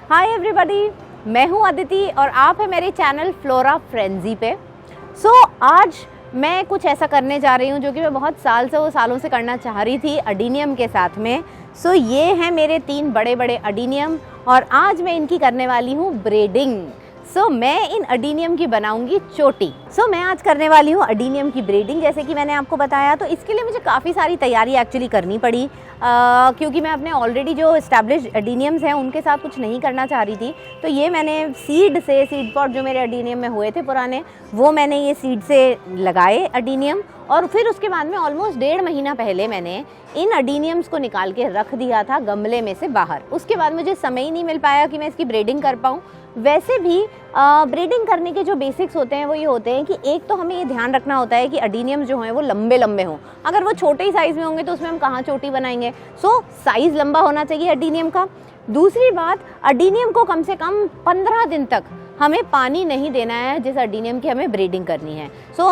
Hi everybody, मैं हूं अदिति और आप है मेरे चैनल फ्लोरा फ्रेंजी पे। आज मैं कुछ ऐसा करने जा रही हूं जो कि मैं बहुत सालों से करना चाह रही थी अडीनियम के साथ में। ये हैं मेरे 3 बड़े बड़े अडीनियम और आज मैं इनकी करने वाली हूं ब्रीडिंग। मैं इन अडीनियम की बनाऊंगी चोटी। मैं आज करने वाली हूँ अडीनियम की ब्रीडिंग, जैसे कि मैंने आपको बताया। तो इसके लिए मुझे काफ़ी सारी तैयारी एक्चुअली करनी पड़ी, क्योंकि मैं अपने ऑलरेडी जो इस्टेब्लिश्ड अडीनियम्स हैं उनके साथ कुछ नहीं करना चाह रही थी। तो ये मैंने सीड पॉट जो मेरे अडीनियम में हुए थे पुराने, वो मैंने ये सीड से लगाए अडीनियम। और फिर उसके बाद में ऑलमोस्ट 1.5 महीना पहले मैंने इन अडीनियम्स को निकाल के रख दिया था गमले में से बाहर। उसके बाद मुझे समय ही नहीं मिल पाया कि मैं इसकी ब्रीडिंग कर पाऊँ। वैसे भी ब्रीडिंग करने के जो बेसिक्स होते हैं वो ये होते हैं कि एक तो हमें ये ध्यान रखना होता है कि अडीनियम जो हैं वो लंबे लंबे हों। अगर वो छोटे ही साइज़ में होंगे तो उसमें हम कहाँ चोटी बनाएंगे। साइज़ लंबा होना चाहिए अडीनियम का। दूसरी बात, अडीनियम को कम से कम 15 दिन तक हमें पानी नहीं देना है जिस अडीनियम की हमें ब्रीडिंग करनी है।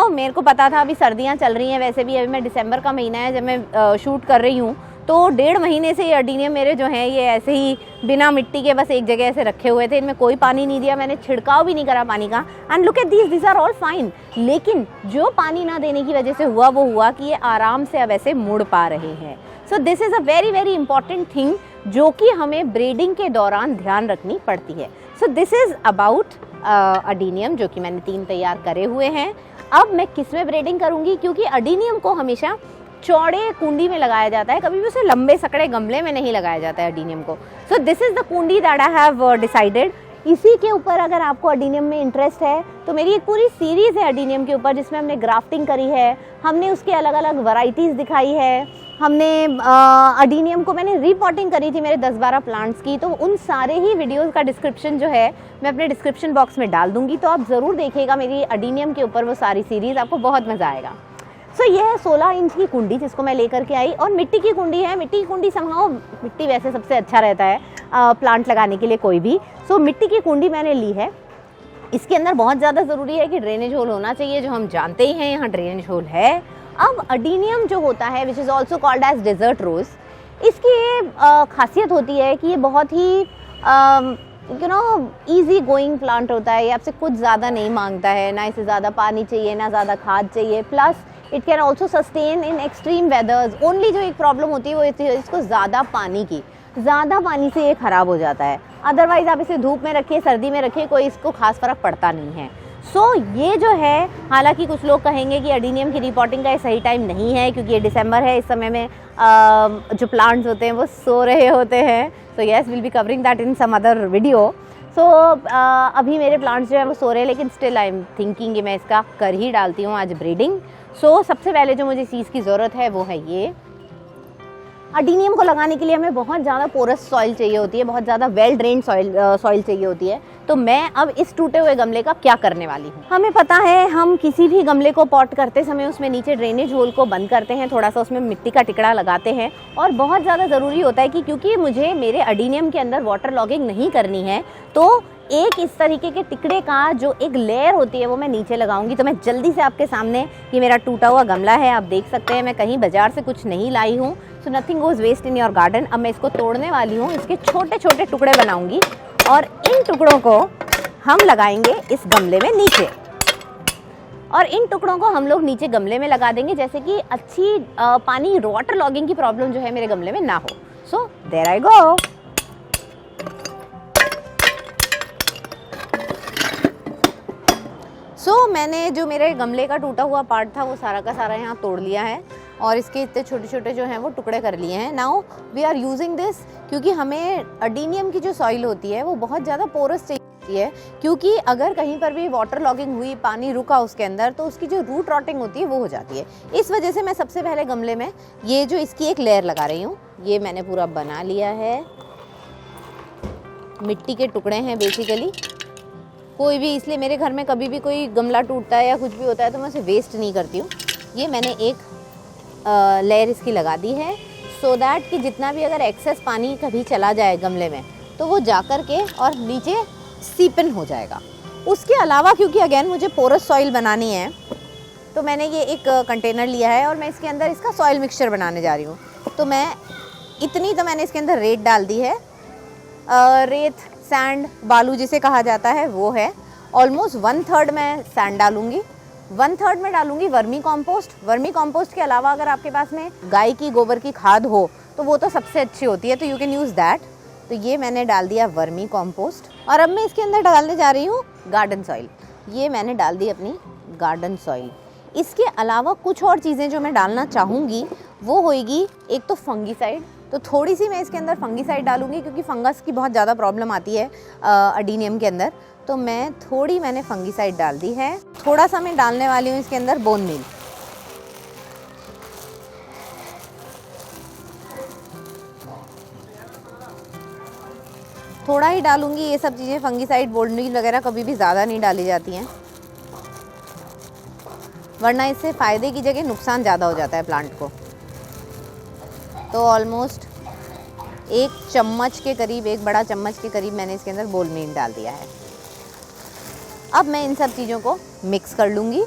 मेरे को पता था अभी सर्दियाँ चल रही हैं, वैसे भी अभी मैं दिसंबर का महीना है जब मैं शूट कर रही हूँ। तो 1.5 महीने से ये अडीनियम मेरे जो हैं ये ऐसे ही बिना मिट्टी के बस एक जगह ऐसे रखे हुए थे। इनमें कोई पानी नहीं दिया, मैंने छिड़काव भी नहीं करा पानी का। And look at this are all fine. लेकिन जो पानी ना देने की वजह से हुआ वो हुआ कि ये आराम से अब ऐसे मुड़ पा रहे हैं। This is a very very important thing जो कि हमें ब्रीडिंग के दौरान ध्यान रखनी पड़ती है। दिस इज़ अबाउट अडीनियम जो कि मैंने 3 तैयार करे हुए हैं। अब मैं किस में ब्रीडिंग करूँगी, क्योंकि अडीनियम को हमेशा चौड़े कुंडी में लगाया जाता है, कभी भी उसे लंबे सकड़े गमले में नहीं लगाया जाता है अडीनियम को। दिस इज़ द कुंडी दैट आई हैव डिसाइडेड। इसी के ऊपर अगर आपको अडीनियम में इंटरेस्ट है तो मेरी एक पूरी सीरीज़ है अडीनियम के ऊपर जिसमें हमने ग्राफ्टिंग करी है, हमने उसके अलग अलग वैरायटीज़ दिखाई है, हमने अडीनियम को मैंने रीपॉटिंग करी थी मेरे 10-12 प्लांट्स की। तो उन सारे ही वीडियोस का डिस्क्रिप्शन जो है मैं अपने डिस्क्रिप्शन बॉक्स में डाल दूंगी, तो आप ज़रूर देखिएगा मेरी अडीनियम के ऊपर वो सारी सीरीज़, आपको बहुत मज़ा आएगा। ये है 16 इंच की कुंडी जिसको मैं लेकर के आई, और मिट्टी की कुंडी है। मिट्टी की कुंडी समझाओ, मिट्टी वैसे सबसे अच्छा रहता है प्लांट लगाने के लिए कोई भी। मिट्टी की कुंडी मैंने ली है। इसके अंदर बहुत ज़्यादा ज़रूरी है कि ड्रेनेज होल होना चाहिए, जो हम जानते ही हैं यहाँ ड्रेनेज होल है। अब अडीनियम जो होता है which is also called as desert rose, इसकी ये खासियत होती है कि ये बहुत ही ईजी गोइंग प्लांट होता है। ये आपसे कुछ ज़्यादा नहीं मांगता है, ना इसे ज़्यादा पानी चाहिए ना ज़्यादा खाद चाहिए। Plus it can also sustain in extreme वेदर्स। Only जो एक प्रॉब्लम होती है वो इसको ज़्यादा पानी से ये ख़राब हो जाता है। अदरवाइज़ आप इसे धूप में रखिए, सर्दी में रखिए, कोई इसको खास फ़र्क पड़ता नहीं है। ये जो है, हालांकि कुछ लोग कहेंगे कि अडीनियम की रिपोर्टिंग का ये सही टाइम नहीं है क्योंकि ये दिसंबर है, इस समय में जो प्लांट्स होते हैं वो सो रहे होते हैं। Yes, will be covering that in some other video. अभी मेरे प्लांट्स जो है वो सो रहे हैं, लेकिन स्टिल आई एम थिंकिंग कि मैं इसका कर ही डालती हूँ आज ब्रीडिंग। सबसे पहले जो मुझे चीज़ की ज़रूरत है वो है ये। अडीनियम को लगाने के लिए हमें बहुत ज़्यादा पोरस सॉइल चाहिए होती है, बहुत ज़्यादा वेल ड्रेन्ड सॉइल चाहिए होती है। तो मैं अब इस टूटे हुए गमले का क्या करने वाली हूँ। हमें पता है हम किसी भी गमले को पॉट करते समय उसमें नीचे ड्रेनेज होल को बंद करते हैं, थोड़ा सा उसमें मिट्टी का टिकड़ा लगाते हैं। और बहुत ज़्यादा ज़रूरी होता है कि क्योंकि मुझे मेरे अडीनियम के अंदर वाटर लॉगिंग नहीं करनी है, तो एक इस तरीके के टिकड़े का जो एक लेयर होती है वो मैं नीचे लगाऊंगी। तो मैं जल्दी से आपके सामने, ये मेरा टूटा हुआ गमला है, आप देख सकते हैं, मैं कहीं बाजार से कुछ नहीं लाई हूँ। Nothing goes waste in your garden. अब मैं इसको तोड़ने वाली हूँ, इसके छोटे छोटे टुकड़े बनाऊंगी और इन टुकड़ों को हम लगाएंगे इस गमले में नीचे, और इन टुकड़ों को हम लोग नीचे गमले में लगा देंगे, जैसे कि अच्छी पानी वाटर लॉगिंग की प्रॉब्लम जो है मेरे गमले में ना हो। देयर आई गो। मैंने जो मेरे गमले का टूटा हुआ पार्ट था वो सारा का सारा यहाँ तोड़ लिया है और इसके इतने छोटे छोटे जो हैं वो टुकड़े कर लिए हैं। Now we are using this, क्योंकि हमें अडीनियम की जो सॉइल होती है वो बहुत ज़्यादा पोरस चाहिए है, क्योंकि अगर कहीं पर भी वाटर लॉगिंग हुई, पानी रुका उसके अंदर, तो उसकी जो रूट रॉटिंग होती है वो हो जाती है। इस वजह से मैं सबसे पहले गमले में ये जो इसकी एक लेयर लगा रही हूँ। ये मैंने पूरा बना लिया है। मिट्टी के टुकड़े हैं बेसिकली, कोई भी, इसलिए मेरे घर में कभी भी कोई गमला टूटता है या कुछ भी होता है तो मैं उसे वेस्ट नहीं करती हूँ। ये मैंने एक लेयर इसकी लगा दी है, सो दैट कि जितना भी अगर एक्सेस पानी कभी चला जाए गमले में तो वो जा कर के और नीचे सीपन हो जाएगा। उसके अलावा क्योंकि अगेन मुझे पोरस सॉइल बनानी है, तो मैंने ये एक कंटेनर लिया है और मैं इसके अंदर इसका सॉइल मिक्सचर बनाने जा रही हूँ। तो मैं इतनी तो मैंने इसके अंदर रेत डाल दी है। रेत सैंड, बालू जिसे कहा जाता है, वो है। ऑलमोस्ट 1/3 मैं सैंड डालूंगी, 1/3 में डालूंगी वर्मी कॉम्पोस्ट। वर्मी कॉम्पोस्ट के अलावा अगर आपके पास में गाय की गोबर की खाद हो तो वो तो सबसे अच्छी होती है, तो यू कैन यूज़ दैट। तो ये मैंने डाल दिया वर्मी कॉम्पोस्ट। और अब मैं इसके अंदर डालने जा रही हूँ गार्डन सॉइल। ये मैंने डाल दी अपनी गार्डन सॉइल। इसके अलावा कुछ और चीज़ें जो मैं डालना चाहूँगी वो होएगी, एक तो फंगीसाइड। तो थोड़ी सी मैं इसके अंदर फंगीसाइड डालूंगी क्योंकि फंगस की बहुत ज़्यादा प्रॉब्लम आती है अडीनियम के अंदर, तो मैंने फंगीसाइड डाल दी है। थोड़ा सा मैं डालने वाली हूँ इसके अंदर बोन मील। थोड़ा ही डालूंगी, ये सब चीज़ें फंगीसाइड, बोन मील वगैरह कभी भी ज़्यादा नहीं डाली जाती हैं, वरना इससे फ़ायदे की जगह नुकसान ज़्यादा हो जाता है प्लांट को। तो ऑलमोस्ट 1 चम्मच के करीब, 1 बड़ा चम्मच के करीब मैंने इसके अंदर बोन मील डाल दिया है। अब मैं इन सब चीज़ों को मिक्स कर लूँगी।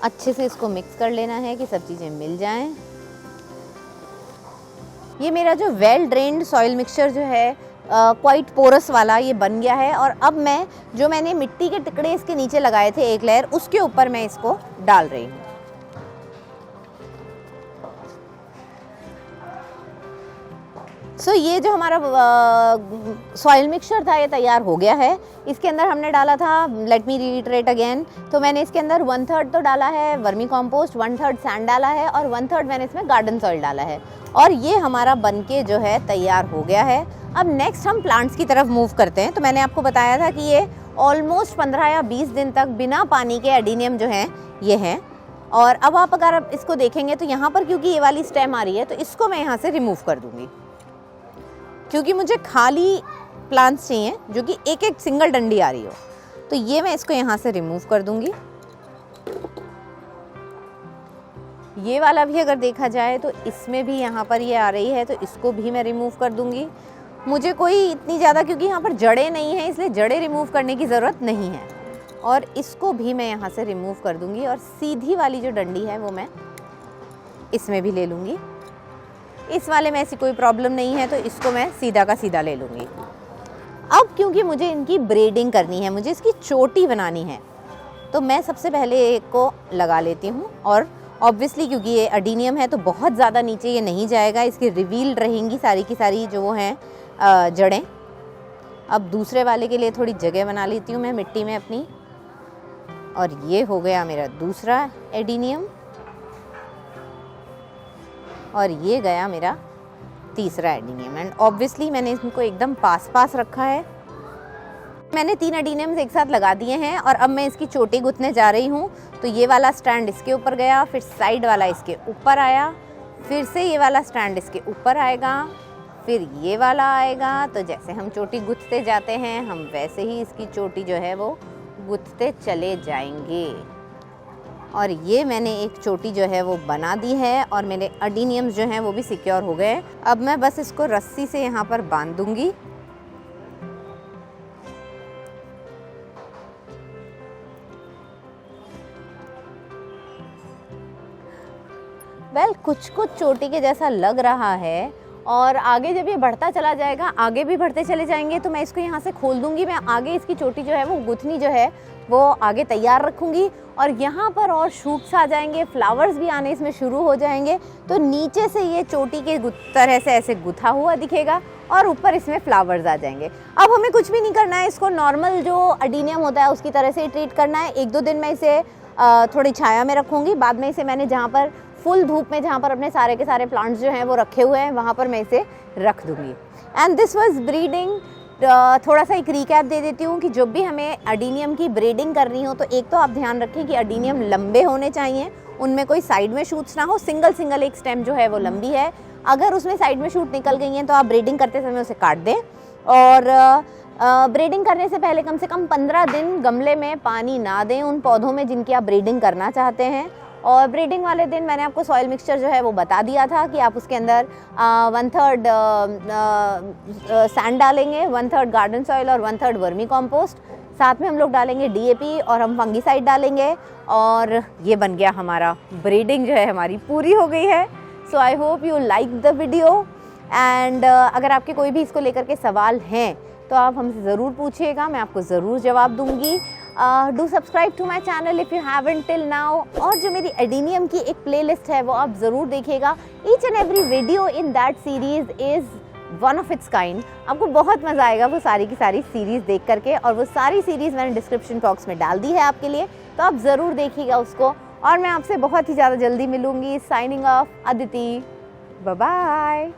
अच्छे से इसको मिक्स कर लेना है कि सब चीज़ें मिल जाएं। ये मेरा जो वेल ड्रेन्ड सॉइल मिक्सचर जो है क्वाइट पोरस वाला, ये बन गया है। और अब मैंने मिट्टी के टुकड़े इसके नीचे लगाए थे एक लेयर, उसके ऊपर मैं इसको डाल रही हूँ। सो ये जो हमारा सॉइल मिक्सचर था ये तैयार हो गया है। इसके अंदर हमने डाला था, लेट मी रीइटरेट अगेन, तो मैंने इसके अंदर 1/3 तो डाला है वर्मी कॉम्पोस्ट, 1/3 सैंड डाला है और 1/3 मैंने इसमें गार्डन सॉइल डाला है। और ये हमारा बनके जो है तैयार हो गया है। अब नेक्स्ट हम प्लांट्स की तरफ मूव करते हैं। तो मैंने आपको बताया था कि ये ऑलमोस्ट 15 या 20 दिन तक बिना पानी के एडीनियम जो हैं ये हैं। और अब आप अगर इसको देखेंगे तो यहाँ पर क्योंकि ये वाली स्टेम आ रही है तो इसको मैं यहाँ से रिमूव कर दूँगी, क्योंकि मुझे खाली प्लांट्स चाहिए जो कि एक एक सिंगल डंडी आ रही हो। तो ये मैं इसको यहाँ से रिमूव कर दूँगी। ये वाला भी अगर देखा जाए तो इसमें भी यहाँ पर ये आ रही है, तो इसको भी मैं रिमूव कर दूँगी। मुझे कोई इतनी ज़्यादा, क्योंकि यहाँ पर जड़ें नहीं हैं इसलिए जड़ें रिमूव करने की ज़रूरत नहीं है। और इसको भी मैं यहाँ से रिमूव कर दूँगी और सीधी वाली जो डंडी है वो मैं इसमें भी ले लूँगी। इस वाले में ऐसी कोई प्रॉब्लम नहीं है तो इसको मैं सीधा का सीधा ले लूँगी। अब क्योंकि मुझे इनकी ब्रीडिंग करनी है, मुझे इसकी चोटी बनानी है, तो मैं सबसे पहले एक को लगा लेती हूँ। और ऑब्वियसली क्योंकि ये अडीनियम है तो बहुत ज़्यादा नीचे ये नहीं जाएगा, इसकी रिवील रहेंगी सारी की सारी जो वो हैं जड़ें। अब दूसरे वाले के लिए थोड़ी जगह बना लेती हूँ मैं मिट्टी में अपनी। और ये हो गया मेरा दूसरा एडीनियम और ये गया मेरा तीसरा एडीनियम। एंड ऑब्वियसली मैंने इनको एकदम पास पास रखा है। मैंने 3 एडीनियम्स एक साथ लगा दिए हैं और अब मैं इसकी चोटी गुथने जा रही हूँ। तो ये वाला स्टैंड इसके ऊपर गया, फिर साइड वाला इसके ऊपर आया, फिर से ये वाला स्टैंड इसके ऊपर आएगा, फिर ये वाला आएगा। तो जैसे हम चोटी गुथते जाते हैं हम वैसे ही इसकी चोटी जो है वो गुथते चले जाएंगे। और ये मैंने एक चोटी जो है वो बना दी है और मेरे अडीनियम्स जो हैं वो भी सिक्योर हो गए। अब मैं बस इसको रस्सी से यहाँ पर बांध दूंगी। वेल कुछ चोटी के जैसा लग रहा है और आगे जब ये बढ़ता चला जाएगा, आगे भी बढ़ते चले जाएंगे, तो मैं इसको यहाँ से खोल दूंगी। मैं आगे इसकी चोटी जो है वो गुथनी जो है वो आगे तैयार रखूंगी और यहाँ पर और शूट्स आ जाएंगे, फ्लावर्स भी आने इसमें शुरू हो जाएंगे। तो नीचे से ये चोटी के तरह से ऐसे गुथा हुआ दिखेगा और ऊपर इसमें फ्लावर्स आ जाएंगे। अब हमें कुछ भी नहीं करना है, इसको नॉर्मल जो अडीनियम होता है उसकी तरह से ही ट्रीट करना है। 1-2 दिन मैं इसे थोड़ी छाया में रखूँगी, बाद में इसे मैंने जहाँ पर फुल धूप में, जहाँ पर अपने सारे के सारे प्लांट्स जो हैं वो रखे हुए हैं, वहाँ पर मैं इसे रख दूँगी। And this was breeding. थोड़ा सा एक रिकैप दे देती हूँ कि जब भी हमें अडीनियम की ब्रीडिंग करनी हो तो एक तो आप ध्यान रखें कि अडीनियम लंबे होने चाहिए, उनमें कोई साइड में शूट्स ना हो, सिंगल एक स्टेम जो है वो लंबी है। अगर उसमें साइड में शूट निकल गई हैं तो आप ब्रीडिंग करते समय उसे काट दें। और ब्रीडिंग करने से पहले कम से कम 15 दिन गमले में पानी ना दें उन पौधों में जिनकी आप ब्रीडिंग करना चाहते हैं। और ब्रीडिंग वाले दिन मैंने आपको सॉइल मिक्सचर जो है वो बता दिया था कि आप उसके अंदर 1/3 सैंड डालेंगे, 1/3 गार्डन सॉइल और 1/3 वर्मी कॉम्पोस्ट, साथ में हम लोग डालेंगे DAP और हम फंगीसाइड डालेंगे। और ये बन गया हमारा, ब्रीडिंग जो है हमारी पूरी हो गई है। So I hope you like the video. And अगर आपके कोई भी इसको लेकर के सवाल हैं तो आप हमसे ज़रूर पूछिएगा, मैं आपको ज़रूर जवाब दूंगी। Do subscribe to my channel if you haven't till now. और जो मेरी एडिनियम की एक प्लेलिस्ट है वो आप ज़रूर देखिएगा। Each and every video in that series is one of its kind. आपको बहुत मज़ा आएगा वो सारी की सारी सीरीज़ देख करके, और वो सारी सीरीज़ मैंने डिस्क्रिप्शन बॉक्स में डाल दी है आपके लिए, तो आप ज़रूर देखिएगा उसको। और मैं आपसे बहुत ही ज़्यादा जल्दी मिलूँगी। Signing off, Aditi, bye bye.